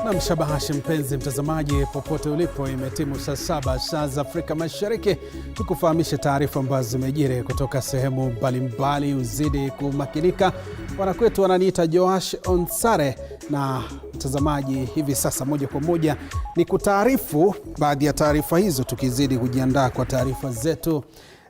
Na mshabahashi mpenzi mtazamaji popote ulipo, imetimu saa 7 saa za Afrika Mashariki. Tukufahamishe taarifa ambazo zimejiri kutoka sehemu mbalimbali. Uzidi kumakinika. Wanakwetu wananiita Joash Onsare, na mtazamaji hivi sasa moja kwa moja ni kutaarifu baadhi ya taarifa hizo, tukizidi kujiandaa kwa taarifa zetu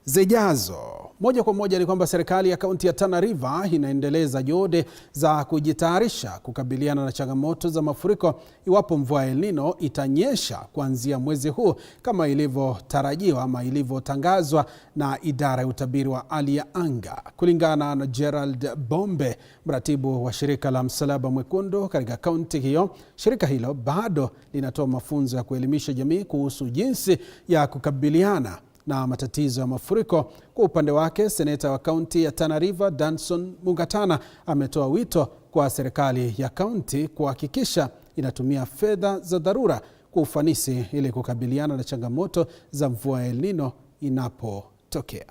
zijazo. Moja kwa moja ni kwamba serikali ya kaunti ya Tana River inaendeleza juhudi za kujitayarisha kukabiliana na changamoto za mafuriko iwapo mvua ya El Nino itanyesha kuanzia mwezi huu kama ilivyotarajiwa ama ilivyotangazwa na idara ya utabiri wa hali ya anga. Kulingana na Gerald Bombe, mratibu wa shirika la Msalaba Mwekundu katika kaunti hiyo, shirika hilo bado linatoa mafunzo ya kuelimisha jamii kuhusu jinsi ya kukabiliana na matatizo ya mafuriko. Kwa upande wake, seneta wa kaunti ya Tana River Danson Mungatana ametoa wito kwa serikali ya kaunti kuhakikisha inatumia fedha za dharura kwa ufanisi ili kukabiliana na changamoto za mvua ya El Nino inapotokea.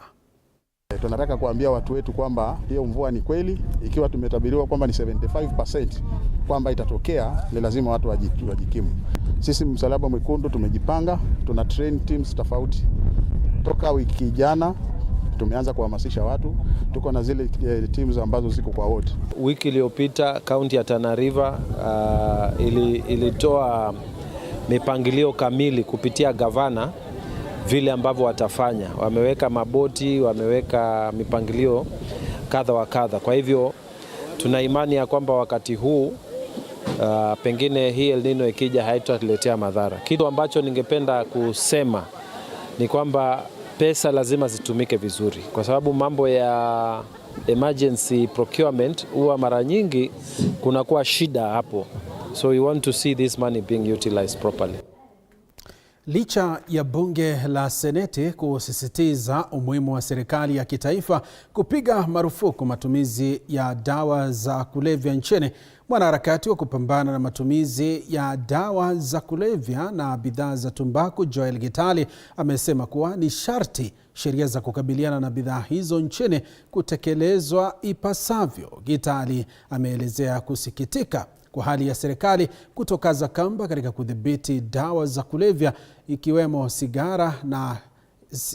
Tunataka kuambia watu wetu kwamba hiyo mvua ni kweli, ikiwa tumetabiriwa kwamba ni 75% kwamba itatokea, ni lazima watu wajikimu. Sisi Msalaba Mwekundu tumejipanga, tuna train teams tofauti. Toka wiki jana tumeanza kuhamasisha watu, tuko na zile teams ambazo ziko kwa wote. Wiki iliyopita kaunti ya Tana River ilitoa mipangilio kamili kupitia gavana vile ambavyo watafanya. Wameweka maboti, wameweka mipangilio kadha wa kadha. Kwa hivyo tuna imani ya kwamba wakati huu pengine hii El Nino ikija haitatuletea madhara. Kitu ambacho ningependa kusema ni kwamba pesa lazima zitumike vizuri, kwa sababu mambo ya emergency procurement huwa mara nyingi kunakuwa shida hapo. So we want to see this money being utilized properly. Licha ya bunge la seneti kusisitiza umuhimu wa serikali ya kitaifa kupiga marufuku matumizi ya dawa za kulevya nchini, mwanaharakati wa kupambana na matumizi ya dawa za kulevya na bidhaa za tumbaku Joel Gitali amesema kuwa ni sharti sheria za kukabiliana na bidhaa hizo nchini kutekelezwa ipasavyo. Gitali ameelezea kusikitika kwa hali ya serikali kutokaza kamba katika kudhibiti dawa za kulevya ikiwemo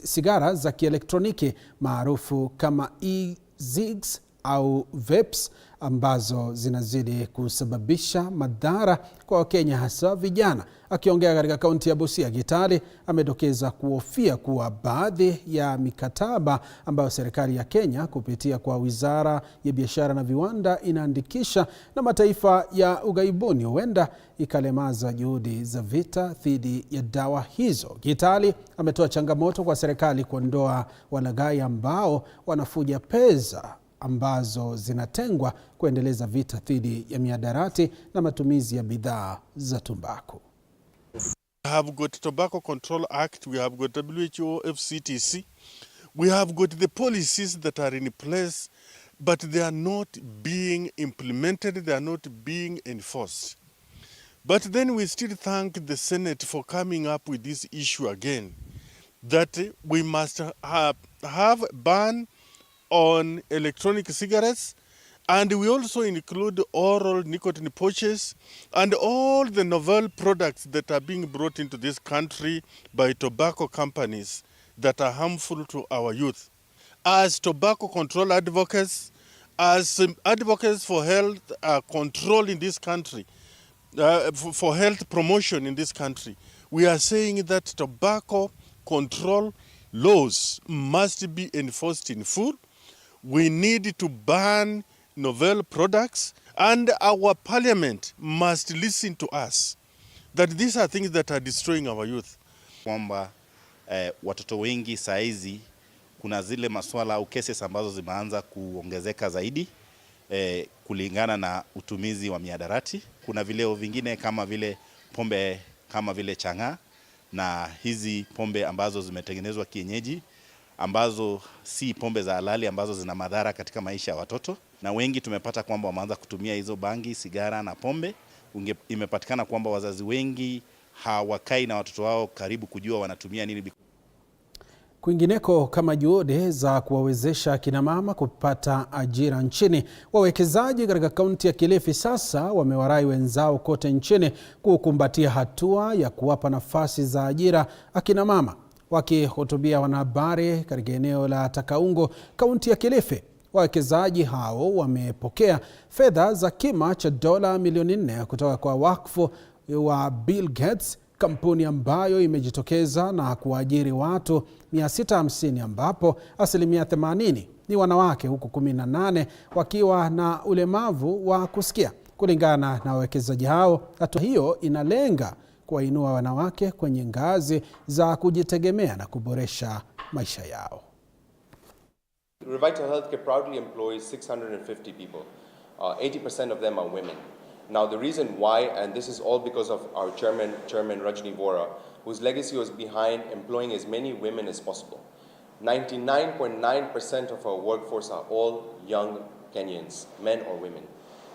sigara za kielektroniki maarufu kama e-cigs au vapes ambazo zinazidi kusababisha madhara kwa Wakenya hasa vijana. Akiongea katika kaunti ya Busia, Gitali amedokeza kuhofia kuwa baadhi ya mikataba ambayo serikali ya Kenya kupitia kwa Wizara ya Biashara na Viwanda inaandikisha na mataifa ya ughaibuni huenda ikalemaza juhudi za vita dhidi ya dawa hizo. Gitali ametoa changamoto kwa serikali kuondoa walaghai ambao wanafuja pesa ambazo zinatengwa kuendeleza vita dhidi ya mihadarati na matumizi ya bidhaa za tumbaku. We have got Tobacco Control Act, we have got WHO, FCTC, we have got the policies that are in place, but they are not being implemented, they are not being enforced. But then we still thank the Senate for coming up with this issue again, that we must have a ban on electronic cigarettes, and we also include oral nicotine pouches and all the novel products that are being brought into this country by tobacco companies that are harmful to our youth. As tobacco control advocates, as advocates for health control in this country, for health promotion in this country, we are saying that tobacco control laws must be enforced in full. We need to ban novel products, and our parliament must listen to us, that these are things that are destroying our youth. Kwamba watoto wengi saizi kuna zile masuala au cases ambazo zimeanza kuongezeka zaidi kulingana na utumizi wa mihadarati. Kuna vileo vingine kama vile pombe kama vile chang'aa na hizi pombe ambazo zimetengenezwa kienyeji, ambazo si pombe za halali, ambazo zina madhara katika maisha ya watoto, na wengi tumepata kwamba wameanza kutumia hizo bangi, sigara na pombe. Imepatikana kwamba wazazi wengi hawakai na watoto wao karibu kujua wanatumia nini. Kwingineko, kama juhudi za kuwawezesha kina mama kupata ajira nchini, wawekezaji katika kaunti ya Kilifi sasa wamewarai wenzao kote nchini kukumbatia hatua ya kuwapa nafasi za ajira akina mama. Wakihutubia wanahabari katika eneo la Takaungo, kaunti ya Kilifi, wawekezaji hao wamepokea fedha za kima cha dola milioni 4 kutoka kwa wakfu wa Bill Gates, kampuni ambayo imejitokeza na kuajiri watu 650, ambapo asilimia 80 ni wanawake, huku 18 wakiwa na ulemavu wa kusikia. Kulingana na wawekezaji hao, hatua hiyo inalenga kuwainua wanawake kwenye ngazi za kujitegemea na kuboresha maisha yao. Revital Healthcare proudly employs 650 people. 80% of them are women. Now the reason why, and this is all because of our chairman Rajni Vora, whose legacy was behind employing as many women as possible. 99.9% of our workforce are all young Kenyans, men or women.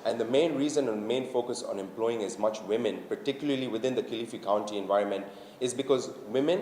And the main reason and main focus on employing as much women, particularly within the Kilifi County environment, is because women,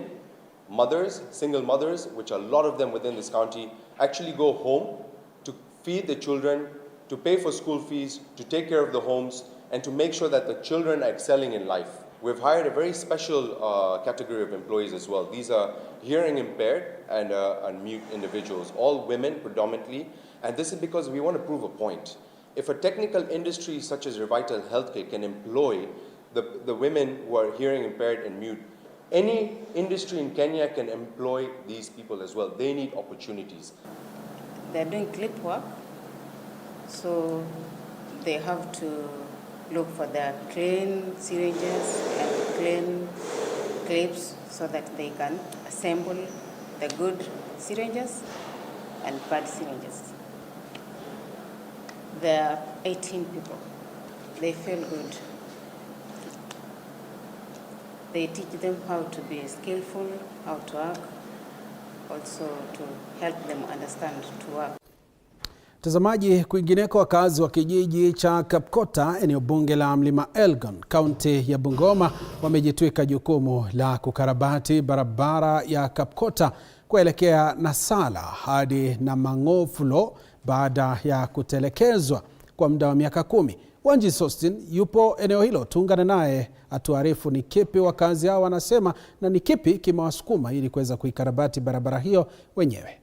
mothers, single mothers, which are a lot of them within this county, actually go home to feed the children, to pay for school fees, to take care of the homes, and to make sure that the children are excelling in life. We've hired a very special category of employees as well. These are hearing impaired and mute individuals, all women predominantly, and this is because we want to prove a point. If a technical industry such as Revital Healthcare can employ the women who are hearing impaired and mute, any industry in Kenya can employ these people as well. They need opportunities. They're doing clip work, so they have to look for their clean syringes and clean clips so that they can assemble the good syringes and bad syringes. There are 18 people. They feel good. They teach them how to be skillful, how to work, also to help them understand to work. Mtazamaji, kwingineko, wakazi wa kijiji cha Kapkota, eneo bunge la Mlima Elgon, kaunti ya Bungoma, wamejitwika jukumu la kukarabati barabara ya Kapkota kuelekea Nasala hadi Namangofulo baada ya kutelekezwa kwa muda wa miaka 10. Wanji Sostin yupo eneo hilo, tuungane naye atuarifu ni kipi wakazi hao wanasema na ni kipi kimewasukuma ili kuweza kuikarabati barabara hiyo wenyewe.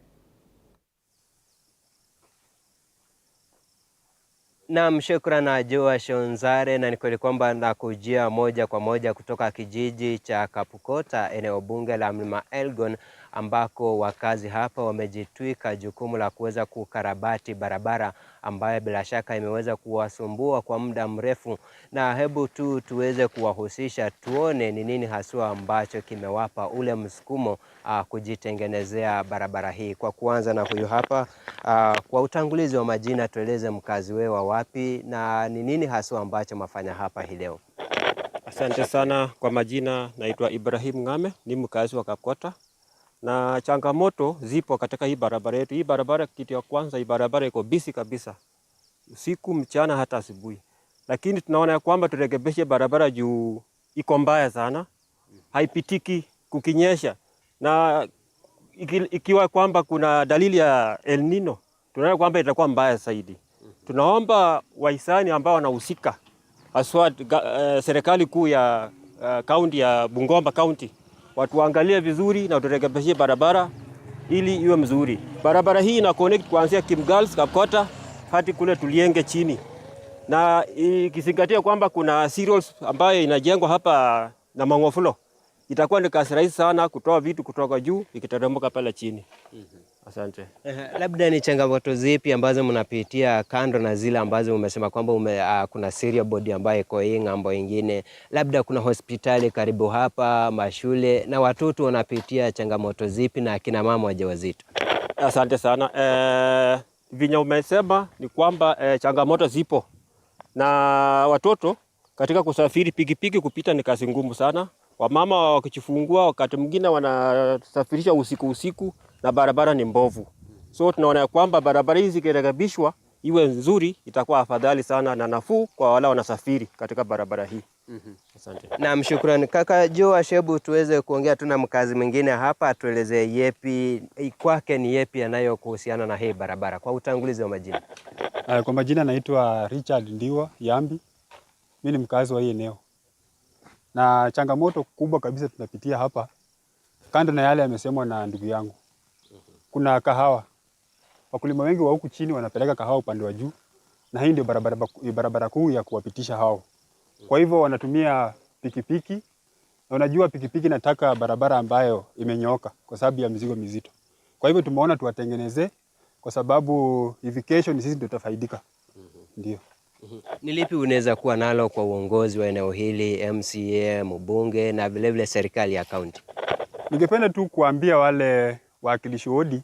Naam, shukrani Joash Onzare, na ni kweli kwamba nakujia moja kwa moja kutoka kijiji cha Kapkota, eneo bunge la Mlima Elgon, ambako wakazi hapa wamejitwika jukumu la kuweza kukarabati barabara ambayo bila shaka imeweza kuwasumbua kwa muda mrefu. Na hebu tuweze kuwahusisha tuone ni nini haswa ambacho kimewapa ule msukumo kujitengenezea barabara hii. Kwa kuanza na huyu hapa, kwa utangulizi wa majina, tueleze mkazi wewe wa wapi na ni nini haswa ambacho mafanya hapa hii leo? Asante sana. Kwa majina naitwa Ibrahim Ngame, ni mkazi wa Kapkota. Na changamoto zipo katika hii barabara yetu. Hii barabara, kitu ya kwanza, hii barabara iko busy kabisa, usiku, mchana, hata asubuhi. Lakini tunaona ya kwamba turekebishe barabara juu iko mbaya sana, haipitiki kukinyesha. Na ikiwa kwamba kuna dalili ya El Nino, tunaona kwamba itakuwa mbaya zaidi. Tunaomba wahisani ambao wanahusika, haswa serikali kuu ya kaunti ya Bungoma County, watuangalie vizuri na turekebishe barabara ili iwe mzuri. Barabara hii ina connect kuanzia Kimgals, Kapkota hadi kule Tulienge chini. Na ikizingatia kwamba kuna serials ambayo inajengwa hapa na Mangofulo, itakuwa ni kazi rahisi sana kutoa vitu kutoka juu ikiteremka pale chini. Asante. Labda ni changamoto zipi ambazo mnapitia kando na zile ambazo umesema kwamba kuna serial body ambayo iko hii ngambo nyingine? Labda kuna hospitali karibu hapa, mashule, na watoto wanapitia changamoto zipi na akina mama wajawazito? Asante sana. Vinya umesema ni kwamba changamoto zipo. Na watoto katika kusafiri pikipiki kupita ni kazi ngumu sana. Wamama wakijifungua wakati mwingine wanasafirisha usiku na barabara ni mbovu. So tunaona kwamba barabara hizi zikirekebishwa iwe nzuri, itakuwa afadhali sana na nafuu kwa wale wanasafiri katika barabara hii. Asante. Naam, shukrani. Kaka Joa, shebu tuweze kuongea tu na mkazi mwingine hapa, atueleze yepi kwake ni yepi yanayokuhusiana na hii barabara kwa utangulizi wa majina. Kwa majina naitwa Richard Ndiwa Yambi. Mimi ni mkazi wa hii eneo. Na changamoto kubwa kabisa tunapitia hapa, kando na yale yamesemwa na ndugu yangu. Kuna kahawa. Wakulima wengi wa huku chini wanapeleka kahawa upande wa juu, na hii ndio barabara kuu ya kuwapitisha hao. Kwa hivyo wanatumia pikipiki, na unajua pikipiki nataka barabara ambayo imenyooka kwa sababu ya mizigo mizito. Kwa hivyo tumeona tuwatengeneze, kwa sababu hivi kesho ni sisi ndio tutafaidika. Ndio. Ni lipi unaweza kuwa nalo kwa uongozi wa eneo hili, MCA, mbunge na vile vile serikali ya kaunti? Ningependa tu kuambia wale wawakilishi wodi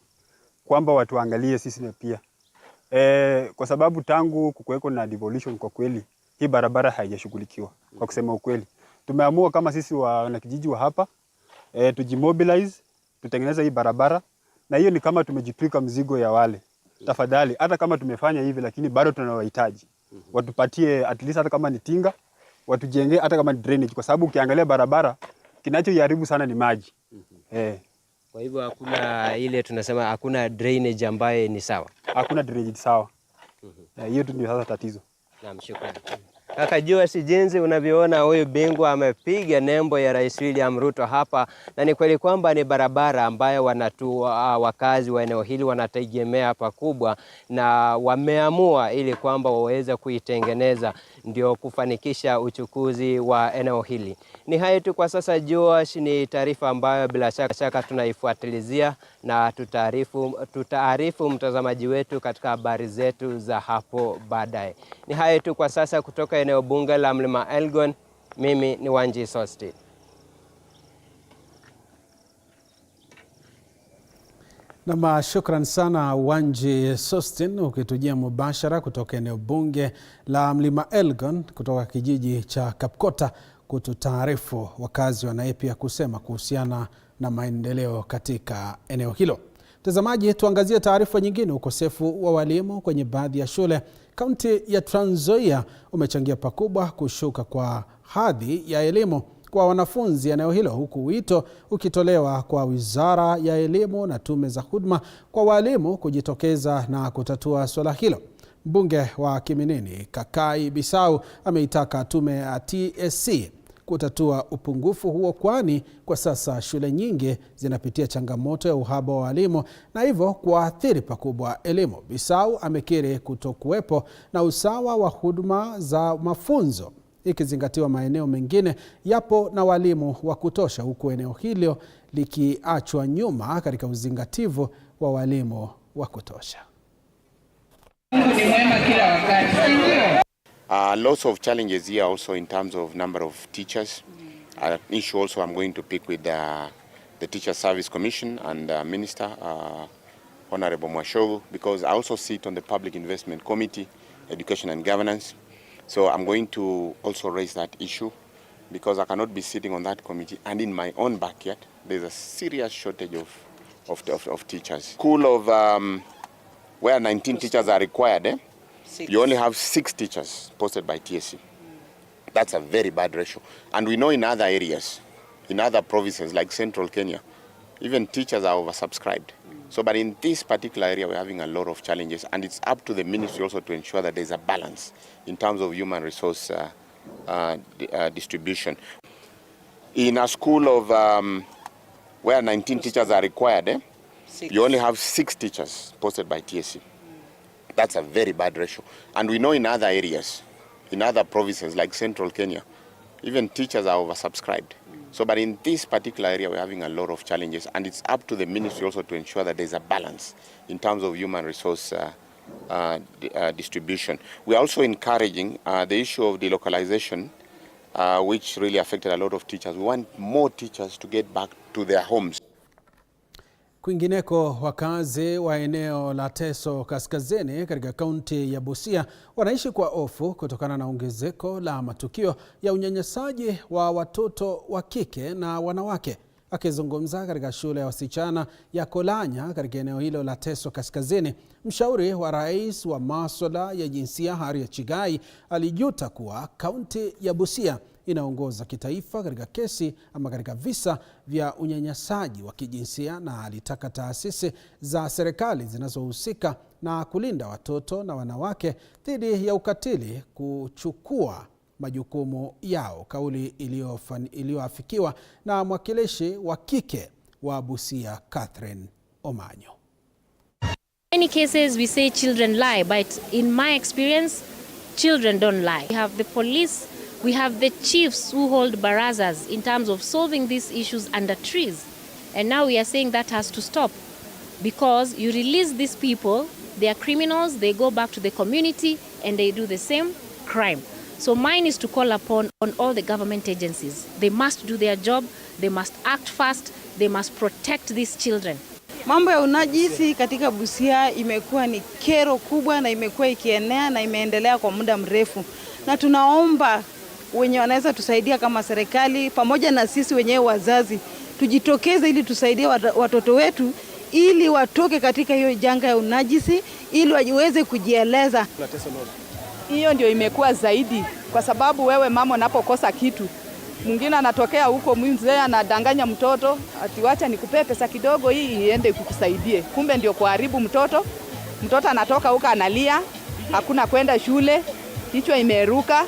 kwamba watuangalie sisi na pia. Kwa sababu tangu kukuweko na devolution, kwa kweli hii barabara haijashughulikiwa. Kwa kusema ukweli, tumeamua kama sisi wanakijiji wa hapa tujimobilize, tutengeneze hii barabara, na hiyo ni kama tumejitwika mzigo ya wale. Tafadhali, hata kama tumefanya hivi, lakini bado tunawahitaji. Watupatie at least hata kama ni tinga, watujengee hata kama ni drainage, kwa sababu ukiangalia barabara kinachoiharibu sana ni maji. Kwa hivyo hakuna ile tunasema hakuna drainage ambaye ni sawa. Hakuna drainage sawa. Hiyo tu ndio sasa tatizo. Naam, shukrani. Kaka Joa, si jinsi unavyoona huyu bingwa amepiga nembo ya Rais William Ruto hapa, na ni kweli kwamba ni barabara ambayo wakazi wa eneo hili wanategemea pakubwa, na wameamua ili kwamba waweze kuitengeneza ndio kufanikisha uchukuzi wa eneo hili. Ni hayo tu kwa sasa Joash, ni taarifa ambayo bila shaka tunaifuatilizia na tutaarifu mtazamaji wetu katika habari zetu za hapo baadaye. Ni hayo tu kwa sasa kutoka eneo bunge la Mlima Elgon. Mimi ni Wanji Sosti. Na shukran sana Wanji Sostin, ukitujia mubashara kutoka eneo bunge la Mlima Elgon kutoka kijiji cha Kapkota kututaarifu wakazi wanaye pia kusema kuhusiana na maendeleo katika eneo hilo. Mtazamaji, tuangazie taarifa nyingine. Ukosefu wa walimu kwenye baadhi ya shule kaunti ya Trans Nzoia umechangia pakubwa kushuka kwa hadhi ya elimu kwa wanafunzi eneo hilo, huku wito ukitolewa kwa Wizara ya Elimu na tume za huduma kwa walimu kujitokeza na kutatua swala hilo. Mbunge wa Kiminini Kakai Bisau ameitaka tume ya TSC kutatua upungufu huo, kwani kwa sasa shule nyingi zinapitia changamoto ya uhaba wa walimu na hivyo kuathiri pakubwa elimu. Bisau amekiri kutokuwepo na usawa wa huduma za mafunzo, ikizingatiwa maeneo mengine yapo na walimu wa kutosha, huku eneo hilo likiachwa nyuma katika uzingativu wa walimu wa kutosha. Lots of challenges here also in terms of number of teachers. An issue also I'm going to pick with the Teacher Service Commission and Minister Honorable Mwashogu, because I also sit on the Public Investment Committee, Education and Governance. So I'm going to also raise that issue, because I cannot be sitting on that committee and in my own backyard there's a serious shortage of teachers. School of where 19 teachers are required, you only have 6 teachers posted by TSC. That's a very bad ratio. And we know in other areas, in other provinces like Central Kenya, even teachers are oversubscribed. So, but in this particular area, we're having a lot of challenges, and it's up to the ministry also to ensure that there's a balance in terms of human resource distribution. In a school of where 19 teachers are required, you only have 6 teachers posted by TSC. That's a very bad ratio. And we know in other areas, in other provinces like Central Kenya, even teachers are oversubscribed. So, but in this particular area, we're having a lot of challenges, and it's up to the ministry also to ensure that there's a balance in terms of human resource distribution. We're also encouraging the issue of delocalization, which really affected a lot of teachers. We want more teachers to get back to their homes. Kwingineko, wakazi wa eneo la Teso Kaskazini katika kaunti ya Busia wanaishi kwa hofu kutokana na ongezeko la matukio ya unyanyasaji wa watoto wa kike na wanawake. Akizungumza katika shule ya wasichana ya Kolanya katika eneo hilo la Teso Kaskazini, mshauri wa rais wa masuala ya jinsia Harriet Chigai alijuta kuwa kaunti ya Busia inaongoza kitaifa katika kesi ama katika visa vya unyanyasaji wa kijinsia, na alitaka taasisi za serikali zinazohusika na kulinda watoto na wanawake dhidi ya ukatili kuchukua majukumu yao, kauli iliyoafikiwa na mwakilishi wa kike wa Busia Catherine Omanyo. In many cases we say children lie, but in my experience children don't lie. We have the police, we have the chiefs who hold barazas in terms of solving these issues under trees, and now we are saying that has to stop, because you release these people, they are criminals, they go back to the community and they do the same crime. So mine is to call upon all the government agencies. They must do their job, they must act fast, they must protect these children. Mambo ya unajisi katika Busia imekuwa ni kero kubwa na imekuwa ikienea na imeendelea kwa muda mrefu. Na tunaomba wenye wanaweza tusaidia kama serikali pamoja na sisi wenyewe wazazi tujitokeze ili tusaidie watoto wetu ili watoke katika hiyo janga ya unajisi ili waweze kujieleza. Hiyo ndio imekuwa zaidi, kwa sababu wewe mama unapokosa kitu, mwingine anatokea huko mzee anadanganya mtoto ati wacha nikupe pesa kidogo hii iende kukusaidie, kumbe ndio kuharibu mtoto. Mtoto anatoka huko analia, hakuna kwenda shule, kichwa imeruka.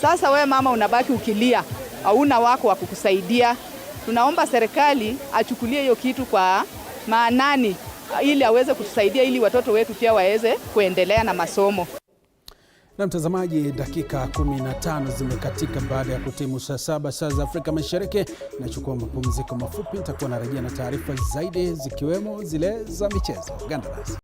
Sasa wewe mama unabaki ukilia, hauna wako wa kukusaidia. Tunaomba serikali achukulie hiyo kitu kwa maanani ili aweze kutusaidia ili watoto wetu pia waweze kuendelea na masomo. Na mtazamaji, dakika 15 zimekatika baada ya kutimu saa 7 saa za Afrika Mashariki. Nachukua mapumziko mafupi, nitakuwa narejea na taarifa zaidi zikiwemo zile za michezo. Ganda nasi.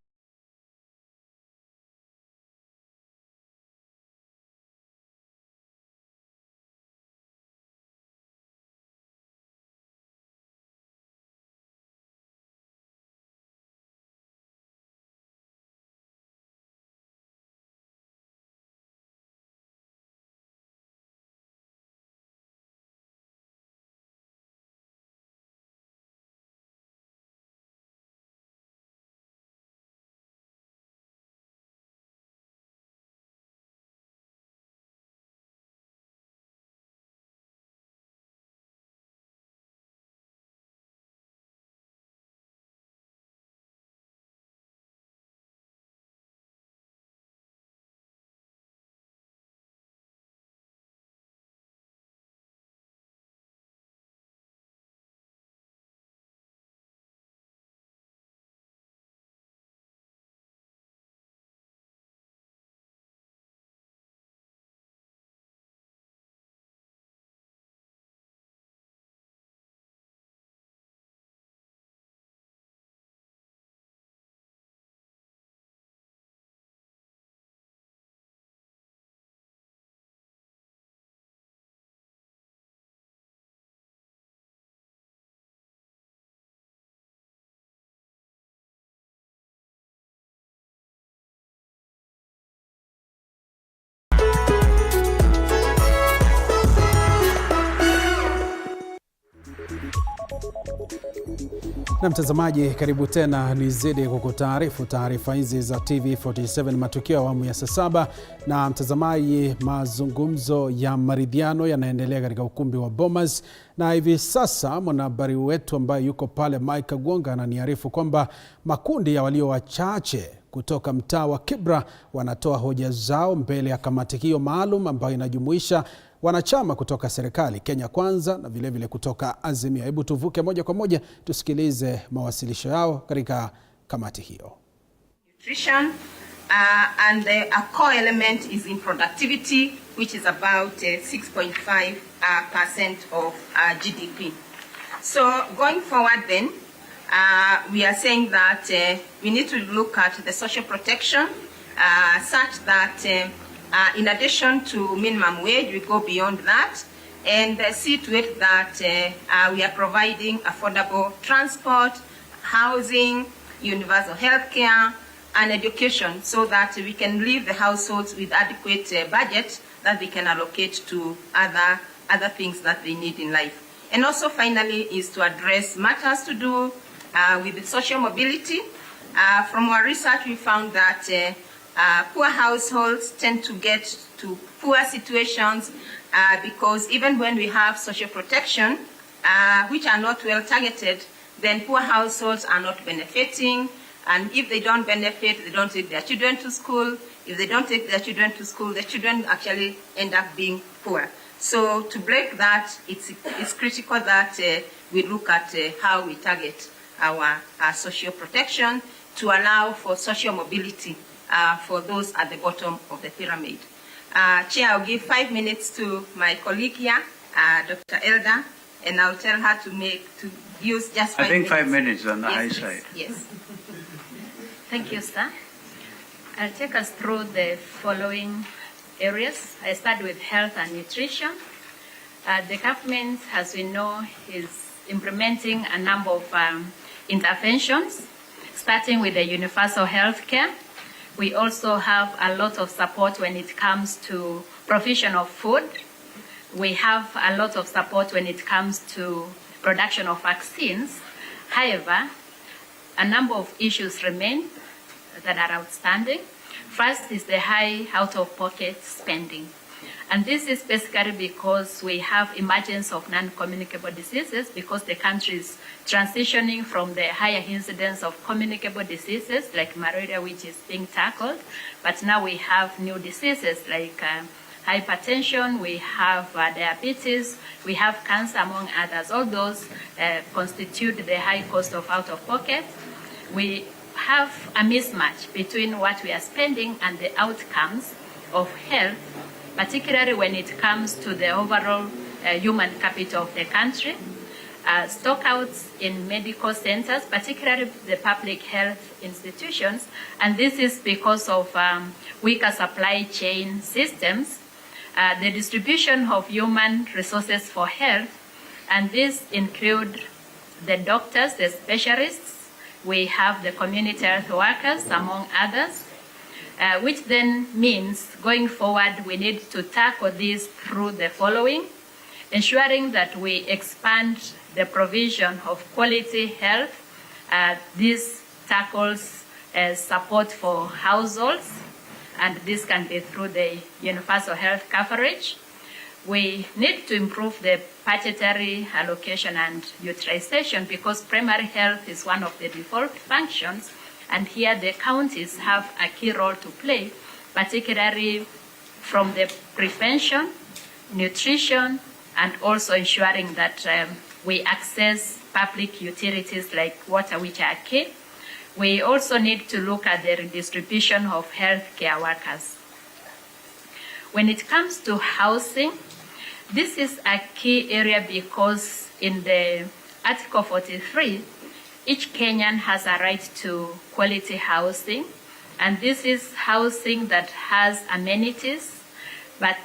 Na mtazamaji, karibu tena, nizidi kukutaarifu taarifa hizi za TV47 Matukio awamu ya saa 7. Na mtazamaji, mazungumzo ya maridhiano yanaendelea katika ukumbi wa Bomas, na hivi sasa mwanahabari wetu ambaye yuko pale Mike Gwonga ananiarifu kwamba makundi ya walio wachache kutoka mtaa wa Kibra wanatoa hoja zao mbele ya kamati hiyo maalum ambayo inajumuisha wanachama kutoka serikali, Kenya Kwanza na vile vile kutoka Azimio. Hebu tuvuke moja kwa moja tusikilize mawasilisho yao katika kamati hiyo. Nutrition and a core element is in productivity, which is about 6.5% of GDP. So going forward then, we are saying that we need to look at the social protection such that in addition to minimum wage, we go beyond that and see to it that we are providing affordable transport, housing, universal health care, and education so that we can leave the households with adequate budget that they can allocate to other things that they need in life. And also finally is to address matters to do with social mobility. From our research, we found that poor households tend to get to poor situations because even when we have social protection, which are not well targeted, then poor households are not benefiting. And if they don't benefit, they don't take their children to school. If they don't take their children to school, the children actually end up being poor. So to break that, it's critical that we look at how we target our social protection to allow for social mobility for those at the bottom of the pyramid. Chair, I'll give 5 minutes to my colleague here, Dr. Elder, and I'll tell her to use just 5 minutes. I think 5 minutes on the high side. Yes. Thank you, sir. I'll take us through the following areas. I start with health and nutrition. The government, as we know, is implementing a number of interventions, starting with the universal health care. We also have a lot of support when it comes to provision of food. We have a lot of support when it comes to production of vaccines. However, a number of issues remain that are outstanding. First is the high out-of-pocket spending. And this is basically because we have emergence of non-communicable diseases because the country is transitioning from the higher incidence of communicable diseases like malaria, which is being tackled. But now we have new diseases like hypertension, we have diabetes, we have cancer, among others. All those constitute the high cost of out-of-pocket. We have a mismatch between what we are spending and the outcomes of health, particularly when it comes to the overall human capital of the country. Stockouts in medical centers, particularly the public health institutions, and this is because of weaker supply chain systems, the distribution of human resources for health, and these include the doctors, the specialists, we have the community health workers, among others, which then means going forward we need to tackle this through the following: ensuring that we expand the provision of quality health. This tackles support for households, and this can be through the universal health coverage. We need to improve the budgetary allocation and utilization because primary health is one of the default functions, and here the counties have a key role to play, particularly from the prevention, nutrition, and also ensuring that we access public utilities like water, which are key. We also need to look at the redistribution of healthcare workers. When it comes to housing, this is a key area because in the Article 43, each Kenyan has a right to quality housing, and this is housing that has amenities, but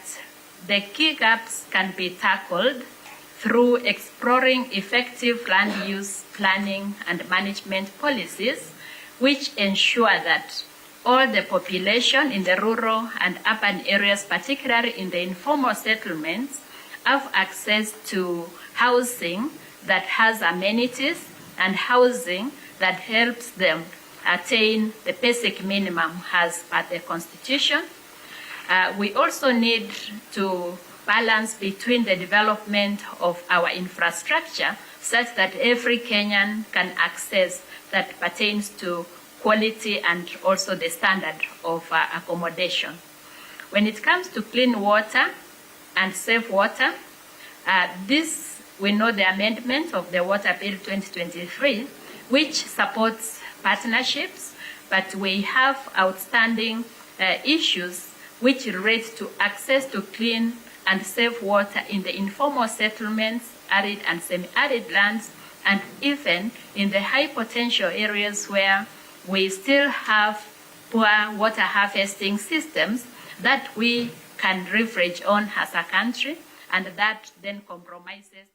the key gaps can be tackled through exploring effective land use planning and management policies, which ensure that all the population in the rural and urban areas, particularly in the informal settlements, have access to housing that has amenities and housing that helps them attain the basic minimum as per the Constitution. We also need to balance between the development of our infrastructure such that every Kenyan can access that pertains to quality and also the standard of accommodation. When it comes to clean water and safe water, this we know the amendment of the Water Bill 2023, which supports partnerships, but we have outstanding issues which relate to access to clean and safe water in the informal settlements, arid and semi-arid lands, and even in the high potential areas where we still have poor water harvesting systems that we can leverage on as a country, and that then compromises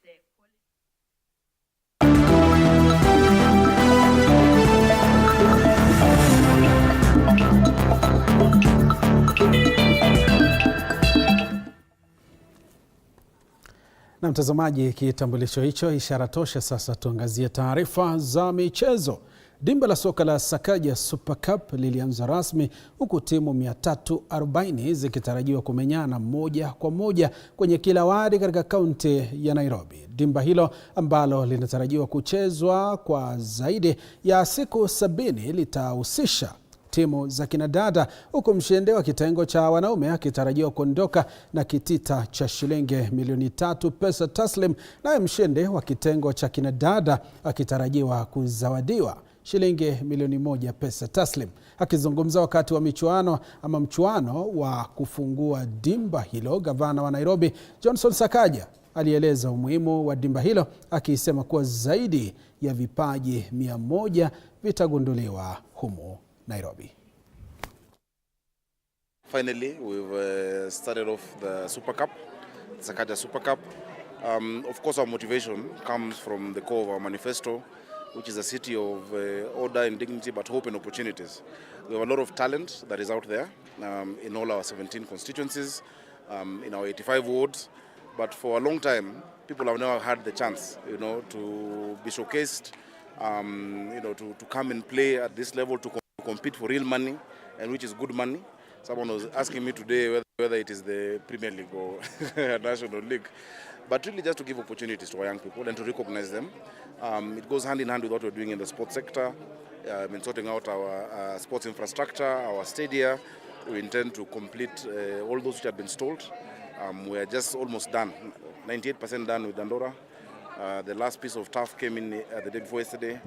the Na mtazamaji, kitambulisho hicho ishara tosha. Sasa tuangazie taarifa za michezo. Dimba la soka la Sakaja Super Cup lilianza rasmi huku timu 340 zikitarajiwa kumenyana moja kwa moja kwenye kila wadi katika kaunti ya Nairobi. Dimba hilo ambalo linatarajiwa kuchezwa kwa zaidi ya siku 70 litahusisha timu za kinadada, huku mshindi wa kitengo cha wanaume akitarajiwa kuondoka na kitita cha shilingi milioni 3 pesa taslim, naye mshindi wa kitengo cha kinadada akitarajiwa kuzawadiwa shilingi milioni 1 pesa taslim. Akizungumza wakati wa mchuano wa kufungua dimba hilo, gavana wa Nairobi Johnson Sakaja alieleza umuhimu wa dimba hilo, akisema kuwa zaidi ya vipaji 100 vitagunduliwa humu Nairobi. Finally, we've started off the Super Cup, the Sakaja Super Cup. Of course, our motivation comes from the core of our manifesto, which is a city of order and dignity, but hope and opportunities. We have a lot of talent that is out there in all our 17 constituencies, in our 85 wards. But for a long time, people have never had the chance, to be showcased, to come and play at this level, to compete for real money, and which is good money. Someone was asking me today whether it is the Premier League or National League. But really just to give opportunities to our young people and to recognize them. It goes hand in hand with what we're doing in the sports sector, in sorting out our sports infrastructure, our stadia. We intend to complete all those which have been stalled. We are just almost done, 98% done with Dandora. The last piece of turf came in the day before yesterday.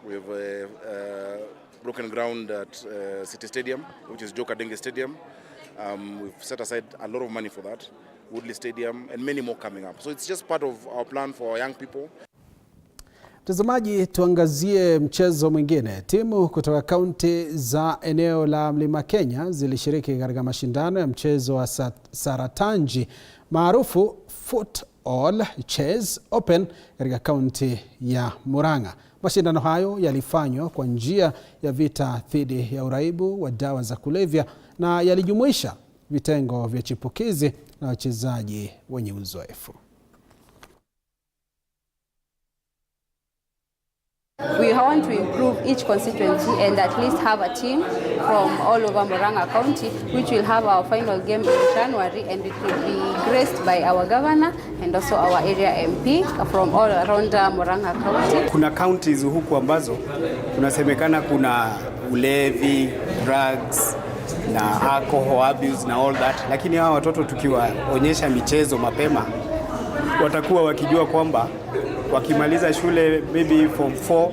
We have broken ground at City Stadium, which is Joka Dengue Stadium. We've set aside a lot of money for that. Woodley Stadium and many more coming up. So it's just part of our plan for our young people. Mtazamaji, tuangazie mchezo mwingine. Timu kutoka kaunti za eneo la Mlima Kenya zilishiriki katika mashindano ya mchezo wa Saratanji maarufu Football Chess Open katika kaunti ya Murang'a. Mashindano hayo yalifanywa kwa njia ya vita dhidi ya uraibu wa dawa za kulevya na yalijumuisha vitengo vya chipukizi na wachezaji wenye uzoefu. We want to improve each constituency and at least have a team from all over Murang'a County, which will have our final game in January, and it will be graced by our governor and also our area MP from all around Murang'a County. Kuna counties huku ambazo kunasemekana kuna ulevi, drugs na alcohol abuse na all that, lakini hawa watoto tukiwaonyesha michezo mapema watakuwa wakijua kwamba wakimaliza shule maybe form 4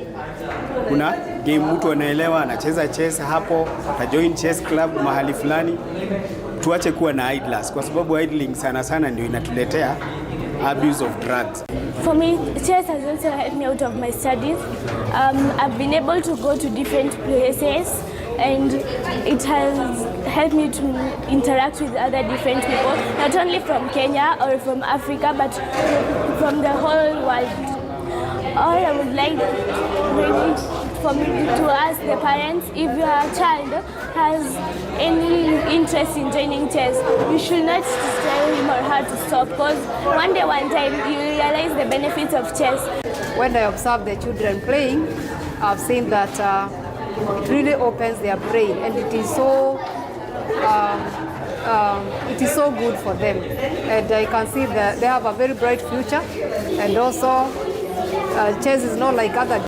kuna game mtu anaelewa anacheza chess hapo, atajoin chess club mahali fulani. Tuache kuwa na idlers, kwa sababu idling sana sana ndio inatuletea abuse of drugs. For me, chess has also helped me out of my studies. I've been able to go to different places and it has helped me to interact with other different people, not only from Kenya or from Africa, but from the whole world. All I would like really for me to ask the parents, if your child has any interest in joining chess, you should not tell him or her to stop, because one day, one time, you realize the benefits of chess. When I observe the children playing, I've seen that it really opens their brain, and it is so good for them. And I can see that they have a very bright future, and also chess is not like other